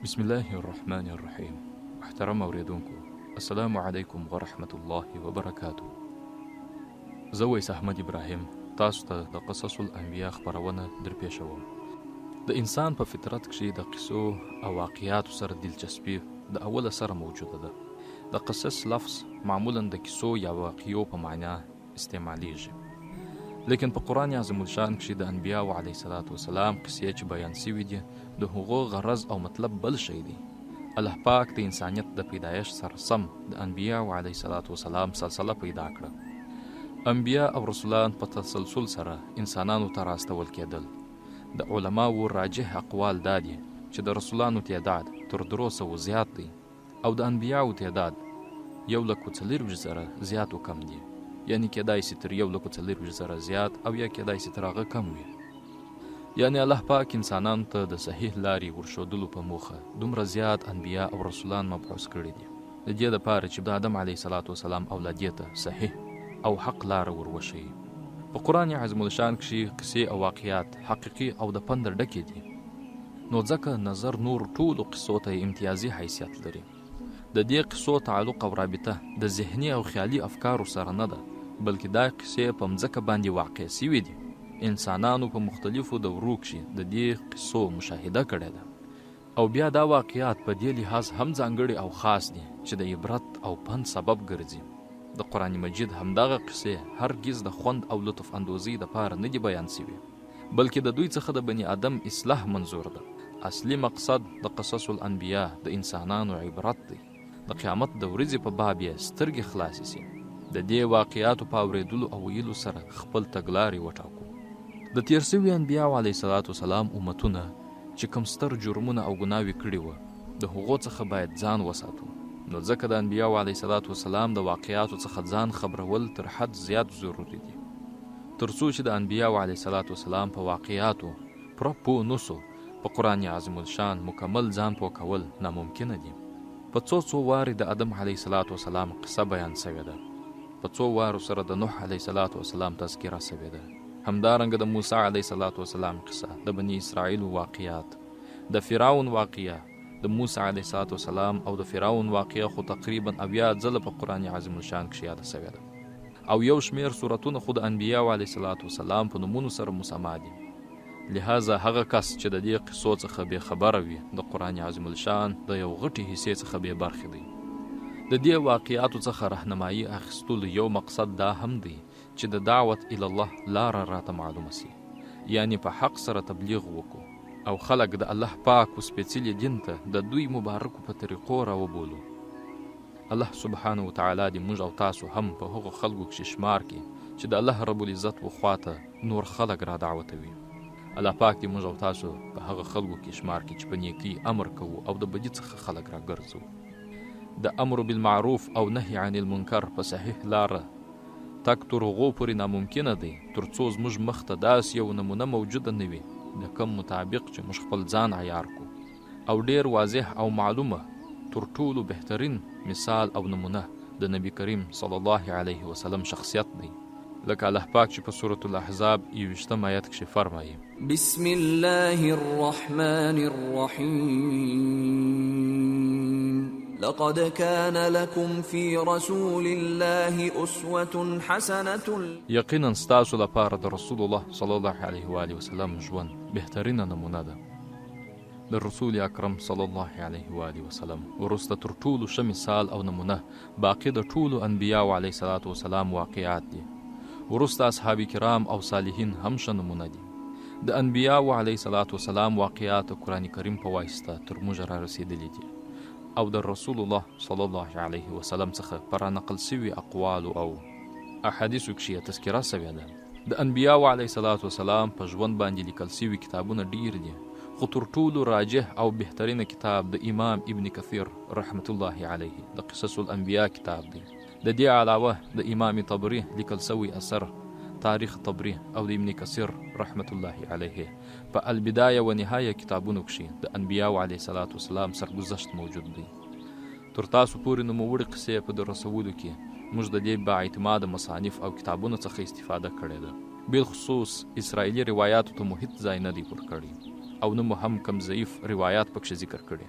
بسم الله الرحمن الرحیم. محترم اوریدونکو، السلام علیکم ورحمت الله وبرکاتو. زه ویس احمد ابراهیم تاسو ته د قصص الانبیا خبرونه درپېښوم. د انسان په فطرت کې د قصو او واقعاتو سره دلچسپي د اوله سره موجوده ده. د قصص لفظ معمولا د کیسو یا واقعو په معنا استعمالیږي، لیکن په قرآن عظیم الشان کې د انبیاء علیه السلام قصې چې بیان شوي دي د هغو غرض او مطلب بل شی دی. الله پاک د انسانیت د پیدایش سره سم د انبیاء علیه السلام سلسله پیدا کړه. انبیاء او رسولان په تسلسل سره انسانانو ته راستول کېدل. د علماو راجح اقوال دا دي چې د رسولانو تعداد تر 300 زیات دی او د انبیاءو تعداد 140,000 زیات او کم دی، یعنی کېدای شي تر 140,000 زیات او یا کېدای شي تر هغه کم وي. یعنی الله پاک انسانانو ته د صحیح لارې ورښودلو په موخه دومره زیات انبیاء او رسولان مبعوث کړي دي، د دې دپاره چې د آدم علیه السلام اولادیت ته صحیح او حق لاره وروښیي. په قرآن عظیم الشان کې قصې او واقعات حقیقي او د پند ډکې دي، نو ځکه نظر نور ټولو قصو ته امتیازي حیثیت لري. د دې قصو تعلق او رابطه د ذهني او خیالي افکارو سره نه ده، بلکې دا قصې په مځکه باندې واقع شوي دي. انسانانو په مختلفو دورو کې د دې قصو مشاهده کړې ده او بیا دا واقعات په دې لحاظ هم ځانګړي او خاص دي چې د عبرت او پند سبب ګرځي. د قرآن مجید همدغه قصې هرگز د خوند او لطف اندوزي دپاره نه دي بیان شوي، بلکې د دوی څخه د بني آدم اصلاح منظور ده. اصلي مقصد د قصص الانبیا د انسانانو عبرت دی. د قیامت د ورځې په باب یې سترګې خلاصې سي. د دې واقعاتو په اورېدلو او ویلو سره خپل تګلارې وټاکو. د تیر شوي انبیاء علیه السلام امتونه چې کوم ستر جرمونه او ګناوې کړي وه د هغو څخه باید ځان وساتو. نو ځکه د انبیاء علیه السلام د واقعاتو څخه ځان خبرول تر حد زیات ضروري دي، تر څو چې د انبیاء علیه السلام په واقعاتو پوره پوه نسو. په قرآن عظیم الشان مکمل ځان پوه کول ناممکنه دي. په څو وارې د آدم علیه السلام قصه بیان شوې ده، په څو وارو سره د نوح علیه السلام تذکره شوې ده. همدارنګه د موسی علیه السلام قصه، د بني اسرائیل واقعات، د فرعون واقعه، د موسی علیه السلام او د فرعون واقعه خو تقریبا 80 ځله په قرآن عظیم الشان کې یاده شوې ده او یو شمیر سورتونه خو د انبیاء علیه السلام په نومونو سره مسما دي. لہذا هغه کس چې د دې قصو څخه بې خبره وي د قرآن عظیم الشان د یو غټي حصې څخه بې برخې دی. د دې واقعاتو څخه رهنمایي اخیستلو یو مقصد دا هم دی چې د دعوت الی الله لاره راته معلومه سي، یعنی په حق سره تبلیغ وکړو او خلک د الله پاک او سپېڅلي دین ته د دوی مبارکو په طریقو راوبولو. الله سبحانه وتعالی دې موږ او تاسو هم په هغو خلکو کې شمار کړي چې د الله رب العزت وخواته نور خلک را دعوتوي. الله پاک دې موږ او تاسو په هغه خلکو کې شمار کړي چې په نیکۍ امر کوو او د بدۍ څخه خلک را ګرځو. د امر بالمعروف او نهي عن المنکر په صحیح لاره تک تر هغو پورې ناممکنه دی تر څو زموږ مخ ته داسې یو نمونه موجوده نه وي د کوم مطابق چې موږ خپل ځان عیار کو. او ډیر واضح او معلومه تر ټولو بهترین مثال او نمونه د نبی کریم صلی الله علیه وسلم شخصیت دی، لکه الله پاک چې په سورة الاحزاب 21 آیت کې فرمایي: بسم الله الرحمن الرحیم لقد كان لكم في رسول الله أسوة حسنة. یقینا ستاسو لپاره د رسول الله صلی الله علیه و آله وسلم ژوند بهترینه نمونه ده. د رسول اکرم صلی الله علیه و آله وسلم وروسته تر ټولو ښه مثال او نمونه باقی د ټولو انبیاء علیه السلام واقعات دي. وروسته اصحاب کرام او صالحین هم ښه نمونه دي. د انبیاء علیه السلام واقعات قرآن کریم په واسطه تر موږ را رسیدلي دي او د رسول الله صلی الله علیه وسلم څخه پر نقل شوي اقوال او احادیثو کې تذکره شوې ده. د انبیاء علیه السلام په ژوند باندې لیکل شوي کتابونه ډیر دي، خو تر ټولو راجح او بهترینه کتاب د امام ابن کثیر رحمت الله علیه د قصص الانبیا کتاب دی. د دې علاوه د امام طبري لیکل شوی اثر تاریخ طبري او د ابن کثیر رحمت الله علیه په البدایه و نهایه کتابونو کې د انبیاء علیه السلام سرګذشت موجود دی. تر تاسو پورې نوموړې قصې په درسولو کې موږ د دې با اعتماده مصانف او کتابونو څخه استفاده کړې ده. بالخصوص اسرائیلي روایاتو ته محیط ځای نه دی پر کړی او نه مو هم کم ضعیف روایات پکې ذکر کړي.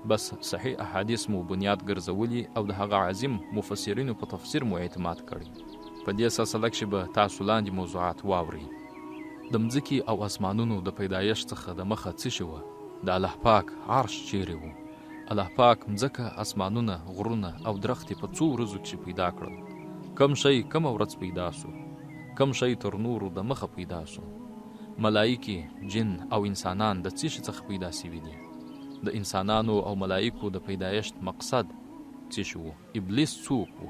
بس صحیح احادیث مو بنیاد ګرځولي او د هغه عظیم مفسرینو په تفسیر مو اعتماد کړی. په دې سلسله کې به تاسو لاندې موضوعات واورئ. د مځکې او اسمانونو د پیدایښت څخه د مخه څه شی وه؟ د الله پاک عرش چیرې و؟ الله پاک مځکه، اسمانونه، غرونه او درختې په څو ورځو کې پیدا کړل؟ کم شی کومه ورځ پیدا سو؟ کم شی تر نورو د مخه پیدا سو؟ ملائکې، جن او انسانان د څه شي څخه پیدا سوي دي؟ د انسانانو او ملائکو د پیدایښت مقصد څه شی و؟ ابلیس څوک و؟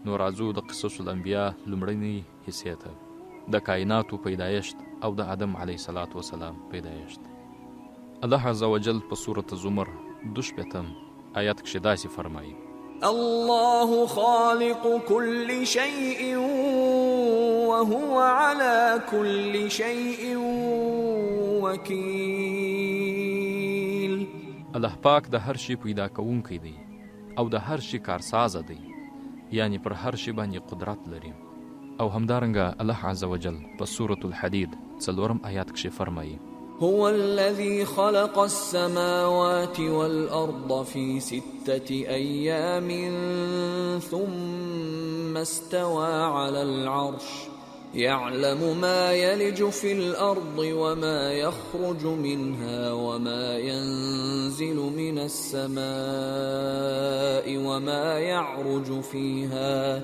نو راځو د قصص الانبیا لومړنۍ حصې ته، د کائناتو پیدایښت او د آدم علیه السلام پیدایښت. الله عز وجل په سورة زمر 2 آیات کښې داسې فرمایي: الله خالق كل شيء وهو على كل شيء وكيل. الله پاک د هر شي پیدا کوونکی دی او د هر شي کارسازه دی، یعنی پر هر شي باندې قدرت لري. او همدارنګه الله عز وجل په سورة الحدید 4 آیات کښې فرمایي: هو الذي خلق السماوات والأرض في 6 أيام ثم استوى على العرش يعلم ما يلج في الأرض وما يخرج منها وما ينزل من السماء وما يعرج فيها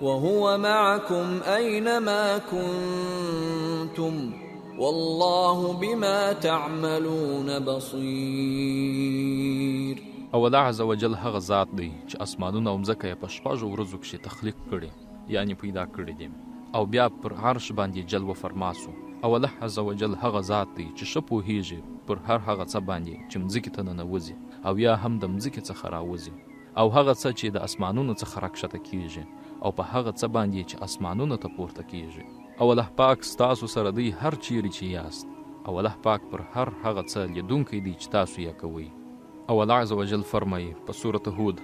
وهو معكم أينما كنتم والله بما تعملون بصير. او الله عز وجل هغه ذات دی چې اسمانونه او مځکه یې په 6 ورځو کښې تخلیق کړي، یعنی پیدا کړي دي، او بیا پر عرش باندې جلوه فرماسو. او الله عز وجل هغه ذات دی چې ښه پوهیږي پر هر هغه څه باندې چې مځکې ته ننوځي او یا هم د مځکې څخه راوځي، او هغه څه چې د اسمانونو څخه راکښته کیږي، او په هغه څه باندې چې اسمانونو ته پورته کیږي. او الله پاک ستاسو سره دی هر چیرې چې یاست، او الله پاک پر هر هغه څه لیدونکی دی چې تاسو یې کوئ. او الله عز وجل فرمایي په سورة هود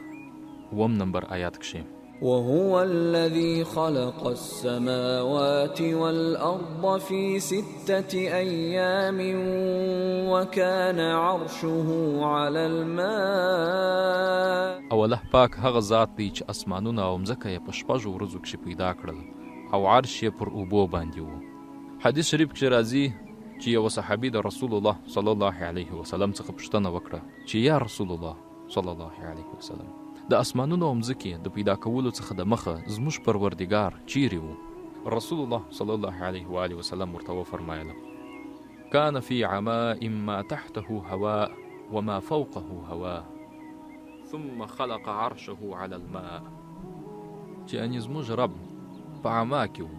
1 آیات کښې: وهو الذي خلق السماوات والأرض في 6 أيام وكان عرشه على الماء. او الله پاک هغه ذات دی چې اسمانونه او مځکه یې په 6 ورځو کښې پیدا کړل، او عرش یې پر اوبو باندې و. حدیث شریف کښې راځي چې یو صحابي د رسول الله صلی الله علیه وسلم څخه پوښتنه وکړه چې یا رسول الله صلی الله علیه وسلم، د اسمانونو او مځکې د پیدا کولو څخه د مخه زموږ پروردګار چیرې و؟ رسول الله صلی الله علیه وآله وسلم ورته وفرمایله: كان في عماء ما تحته هواء وما فوقه هواء ثم خلق عرشه على الماء. چې یعنې زموږ رب په عما کې و،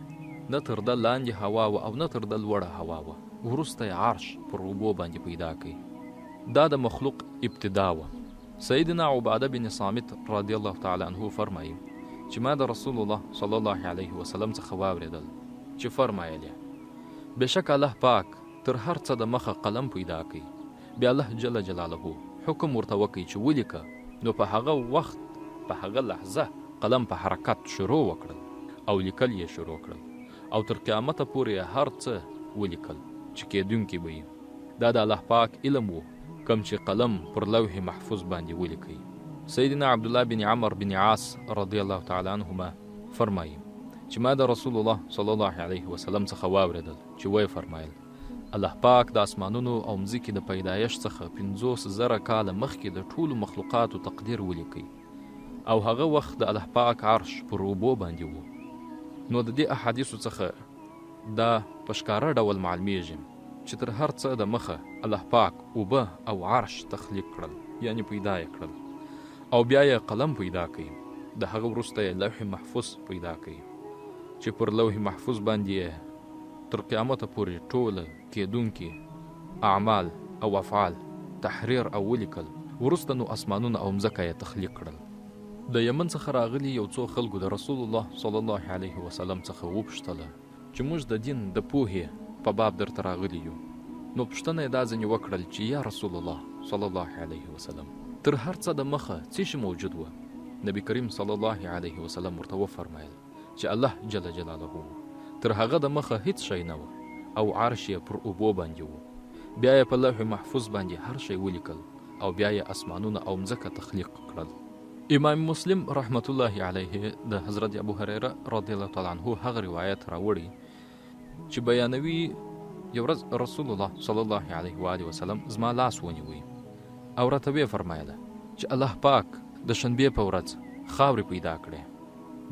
نه تر ده لاندې هوا و او نه تر ده لوړه هوا وه، وروسته یې عرش پر اوبو باندې پیدا کړي. دا د مخلوق ابتدا وه. سیدنا عباده بن صامت رضی الله تعالی عنه فرمایي چې ما د رسول الله صلی الله علیه وسلم څخه واورېدل چې فرمایل: بېشک الله پاک تر هر څه د مخه قلم پیدا کړي، بیا الله جل جلاله حکم ورته وکړي چې ولیکه، نو په هغه وخت په هغه لحظه قلم په حرکت شروع وکړل او لیکل یې شروع کړل، او تر قیامته پورې هر څه ولیکل چې کېدونکي به وي. دا د الله پاک علم و کم چې قلم پر لوح محفوظ باندې ولیکي. سیدنا عبدالله بن عمر بن عاص رضی الله تعالی عنهما فرمایي چې ما د رسول الله صلی الله علیه وسلم څخه واورېدل چې وی فرمایل: الله پاک د اسمانونو او مځکې د پیدایښت څخه 50,000 کاله مخکې د ټولو مخلوقاتو تقدیر ولیکي، او هغه وخت د الله پاک عرش پر اوبو باندې و. نو د دې احادیثو څخه دا په ښکاره ډول معلومیږي چې تر هر څه د مخه الله پاک اوبه او عرش تخلیق کړل، یعنی پیدا یې کړل، او بیا یې قلم پیدا کړي، د هغه وروسته یې لوح محفوظ پیدا کړي چې پر لوح محفوظ باندې تر قیامته پورې ټول کېدونکي اعمال او افعال تحریر او ولیکل. وروسته نو اسمانونه او مځکه یې تخلیق کړل. د یمن څخه راغلي یو څو خلکو د رسول الله صلی الله علیه وسلم څخه وپوښتله چې موږ د دین د پوهې په باب درته راغلي یو. نو پوښتنه یې دا ځینې وکړل چې یا رسول الله صلی الله علیه وسلم، تر هر څه د مخه څه شی موجود و؟ نبی کریم صلی الله علیه وسلم ورته وفرمایل چې الله جل جلاله، تر هغه د مخه هیڅ شی نه و، او عرش یې پر اوبو باندې و. بیا یې په لوح محفوظ باندې هر شی ولیکل، او بیا یې اسمانونه او مځکه تخلیق کړل. امام مسلم رحمت الله علیه د حضرت ابو هریره رضی الله تعالی عنه هغه روایت راوړي چې بیانوي یو ورځ رسول الله صلی الله علیه و آله وسلم زما لاس ونیوی او راته ویې فرمایله چې الله پاک د شنبې په ورځ خاورې پیدا کړې،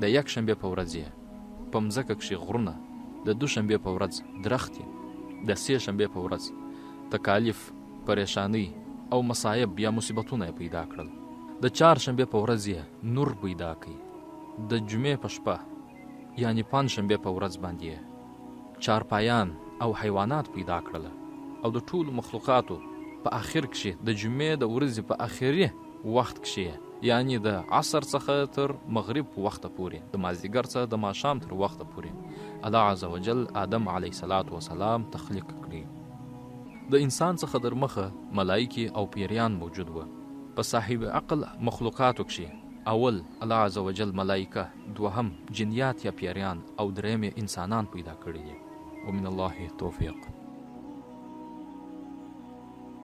د یک شنبې په ورځ یې په مځکه کښې غرونه، د دوشنبې په ورځ درختې، د سې شنبې په ورځ تکالیف، پریشانی او مصایب یا مصیبتونه پیدا کړل، د چهارشنبې په ورځ یې نور پیدا کړي، د جمعې په شپه یعنی پنجشنبې په ورځ باندې چارپایان او حیوانات پیدا کړل، او د ټولو مخلوقاتو په آخر کښې د جمعې د ورځې په آخري وخت کښې یعنی د عصر څخه تر مغرب وخته پورې، د مازدیګر څخه د ماښام تر وخته پورې الله عز وجل آدم علیه السلام تخلیق کړي. د انسان څخه در مخه ملائکې او پیریان موجود و. په صاحب عقل مخلوقاتو کښې اول الله عز وجل ملائکه، دوهم جنیات یا پیریان او دریم انسانان پیدا کړي دي. ومن الله توفیق.